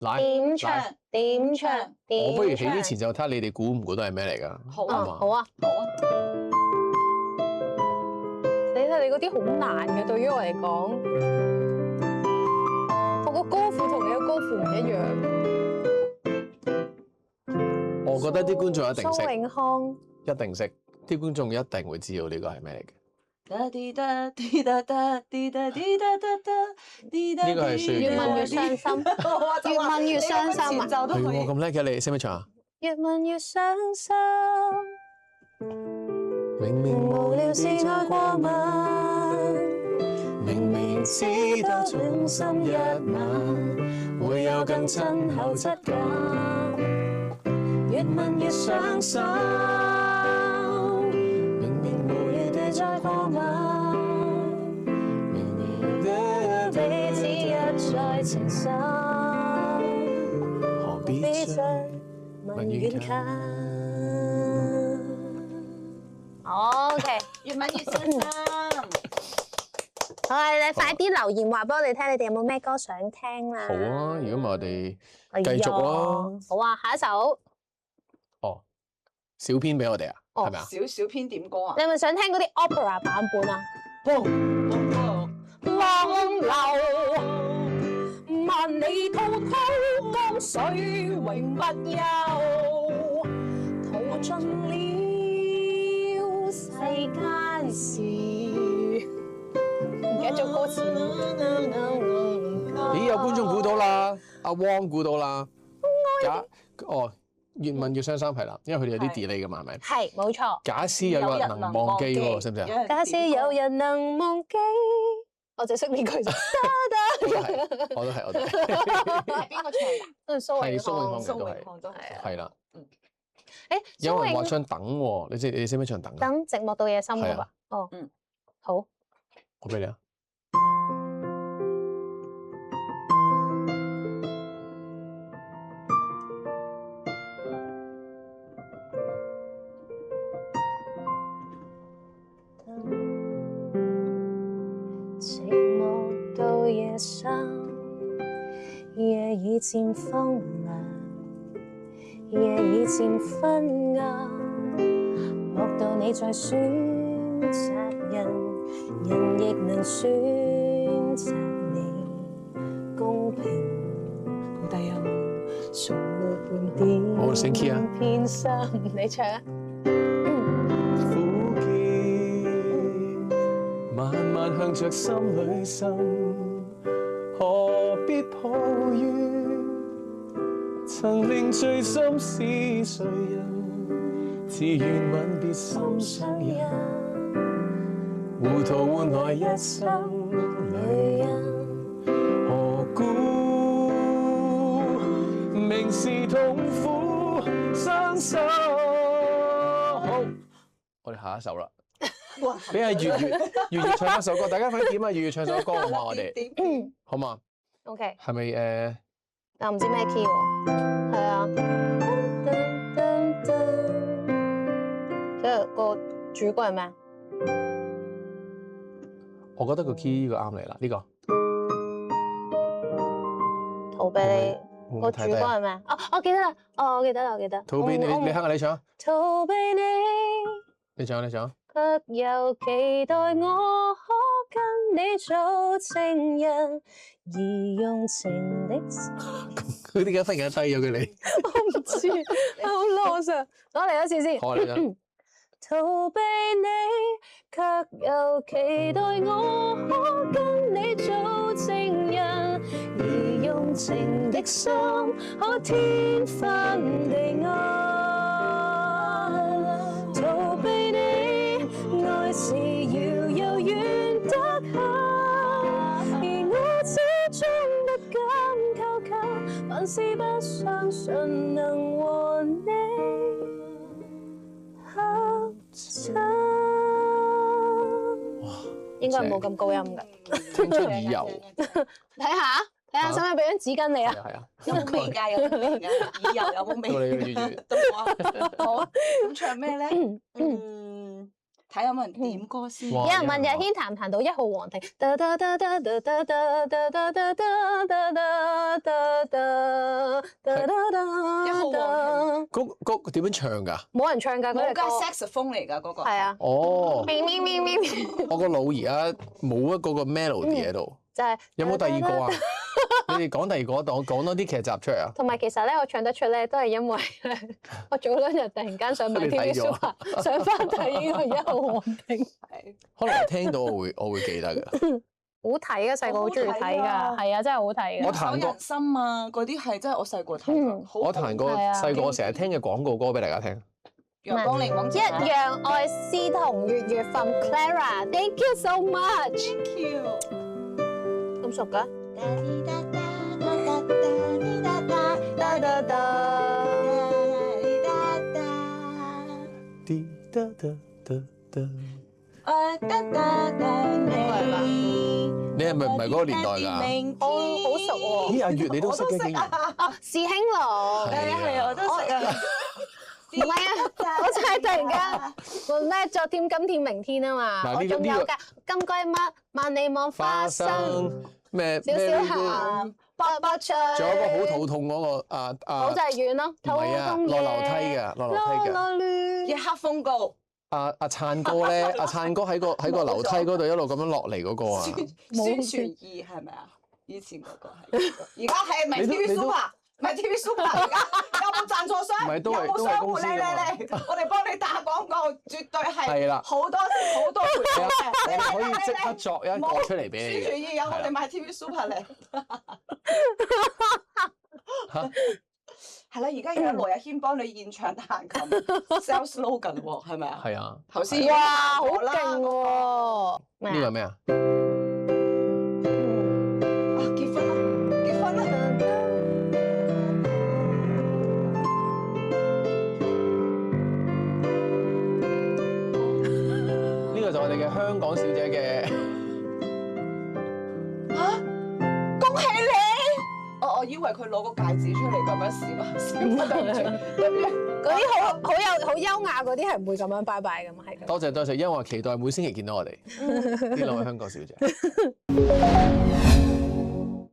點唱？我不如起啲前奏，睇下你哋估唔估到係咩嚟㗎？好啊，嘛好啊。你睇你嗰啲好難嘅，對於我嚟講，我個歌詞同你個歌詞唔一樣。我覺得啲觀眾一定識，蘇永康一定識，啲觀眾一定會知道呢個係咩嚟嘅。呢個係歲月越問越傷心，越問越傷心啊！係喎，咁叻嘅你，識唔識唱啊？越問越傷心，明明無聊是愛過問，明明知道重心一晚會有更親厚質感，越問越傷心，明明無聊地再過問，明明彼此一再情深，何必再問遠近。OK， 越問越傷心。好啊！你快啲留言話俾我哋聽，你哋有冇咩歌想聽啦？好啊！如果唔係我哋哎呀繼續咯。好啊，下一首。哦，小編俾我哋啊，哦係咪啊？小編點歌啊？你係咪想聽嗰啲 opera 版本啊？浪流萬里滔滔江水永不休，淘盡了世間事。唔記得咗歌詞。咦，有觀眾估到啦，阿汪估到啦。哦，越問越傷心係啦，因為佢哋有啲 delay 㗎嘛，係咪？係，冇錯。假使有人能忘記喎，識唔識啊？假使有人能忘記，我就識呢句啫。我都係，我都係。係邊個唱㗎？係蘇永康嘅都係，都係。係啦。誒，有人話唱等喎，你識唔識唱等啊？等寂寞到夜深㗎吧？哦，好。我俾你啊。寂寞到夜深，夜已漸風涼，夜已漸昏暗，莫道你在選擇人，人亦能選擇你，公平但又從沒半點我升 key 啊偏心。你唱啊！苦澀慢慢向着心裏滲，何必抱怨？曾令醉心是誰人？自願吻別心上人，糊塗換來一生女人。何故明是痛苦傷心？好，我哋下一首啦。俾下粵語唱一首歌，大家快啲點啊！粵語唱首歌好嘛？我哋好嘛 OK，係咪但唔知咩 key 喎？係啊。即係個主歌係咩？我覺得個 key 呢個啱嚟啦，呢個逃避你個主睇睇歌係咩？哦，我記得啦，我記得。逃避你，你唱啊，你唱啊，逃避你，你唱啊，你唱啊。卻又期待我可跟你做情人，而用情的佢點解忽然間低咗嘅你？我唔知，好 lost 啊！我嚟一次先。好，你唱。逃避你，卻又期待我可跟你做情人，而用情的心可天分地愛。逃避你，愛是遙遙遠得很，而我始終不敢靠近，凡事不相信能和你合襯。應該冇咁高音㗎。聽出耳油。睇下，使唔使俾張紙巾你啊？係啊。有冇味㗎？有冇味㗎？耳油有冇味？到你嘅粵語。到我。好啊。咁唱咩咧？睇有冇人點歌先。哇有人問日軒彈唔彈到1號皇庭？嗰點樣唱㗎？冇人唱㗎，嗰冇㗎隻歌。 ，saxophone 嚟㗎嗰個。係啊。哦，咪咪咪咪咪我個腦而家冇一個 melody 喺度。就係有冇第二個啊？你哋講第二個，我講多啲劇集出嚟啊！同埋其實咧，我唱得出咧，都係因為咧，我早兩日突然間想買你睇 TV 咗 Super， 想翻睇呢個1號皇庭。係可能我聽到我會記得㗎。好睇啊！細個好中意睇好睇㗎，啊係啊，真係好睇㗎。我彈過人心啊，嗰啲係真係我細個睇嗯㗎。好我彈過係啊細個我成日聽嘅廣告歌俾大家聽。陽光檸檬一樣愛思同月月份 Clara，Thank you so much。 Thank you。咁熟㗎？滴答答答答。你係咪唔係嗰個年代㗎？好熟喎。咦，阿月你都識嘅竟然。是興隆。係啊，我都識啊。唔係啊，我就係突然間咩昨天、今天、明天啊嘛，嗱我仲有呢個㗎，金龜乜萬里望花生，咩少少咩呢鹹，卜卜脆，個仲有個好肚痛嗰個好就係遠咯，唔係啊，肚痛落樓梯㗎，落樓梯㗎。一黑風高，阿燦哥咧，阿燦哥喺個樓梯嗰度一路咁樣落嚟嗰個啊！宣傳二係咪啊？以前嗰個係，而家係咪你都 TV 你都 Super？唔係 TV Super 而家有冇贊助商？唔係都係有冇商公戶嚟司㗎嘛嚟？我哋幫你打廣告，絕對係係啦好多回報嘅。我哋可以即刻作一個出嚟俾你嘅。宣傳二有我哋買 TV Super 嚟。嚇係啦，而家有羅日軒幫你現場彈琴 sell slogan 喎，係咪啊？係啊，頭先哇，好我啦勁喎！呢個係咩啊？啊結婚啦，結婚啦！呢個就我哋嘅香港小姐嘅。嚇，恭喜你！我以為佢攞個戒指出嚟咁樣閃啊閃啊，對唔住。嗰啲好優雅嗰啲係唔會咁樣拜拜㗎嘛，係咁。多謝多謝，因為我期待每星期見到我哋呢兩位香港小姐。